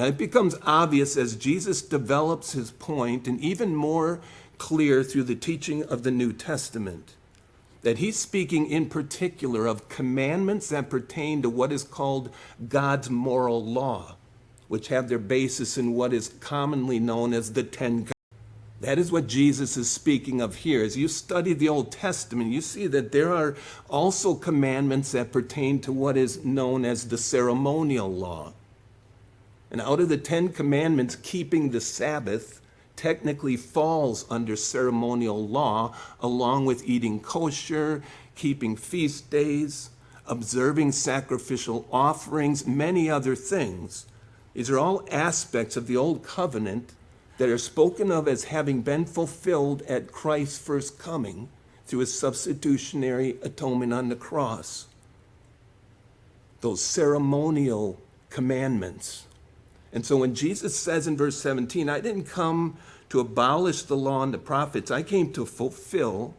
It becomes obvious as Jesus develops his point, and even more clear through the teaching of the New Testament, that he's speaking in particular of commandments that pertain to what is called God's moral law, which have their basis in what is commonly known as the 10 Commandments. That is what Jesus is speaking of here. As you study the Old Testament, you see that there are also commandments that pertain to what is known as the ceremonial law. And out of the 10 Commandments, keeping the Sabbath technically falls under ceremonial law, along with eating kosher, keeping feast days, observing sacrificial offerings, many other things. These are all aspects of the Old Covenant that are spoken of as having been fulfilled at Christ's first coming through his substitutionary atonement on the cross. Those ceremonial commandments. And so when Jesus says in verse 17, I didn't come to abolish the law and the prophets, I came to fulfill,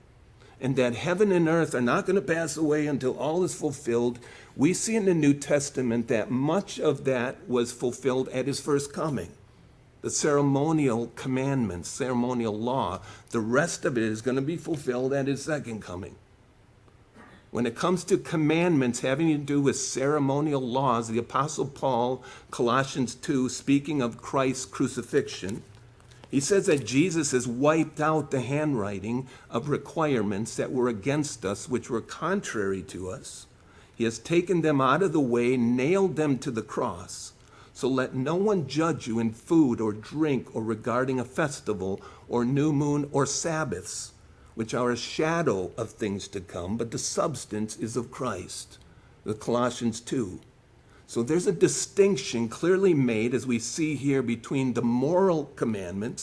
and that heaven and earth are not going to pass away until all is fulfilled, we see in the New Testament that much of that was fulfilled at his first coming. The ceremonial commandments, ceremonial law, the rest of it is going to be fulfilled at his second coming. When it comes to commandments having to do with ceremonial laws, the Apostle Paul, Colossians 2, speaking of Christ's crucifixion, he says that Jesus has wiped out the handwriting of requirements that were against us, which were contrary to us. He has taken them out of the way, nailed them to the cross. So let no one judge you in food or drink or regarding a festival or new moon or Sabbaths, which are a shadow of things to come, but the substance is of Christ. The Colossians 2. So there's a distinction clearly made, as we see here, between the moral commandments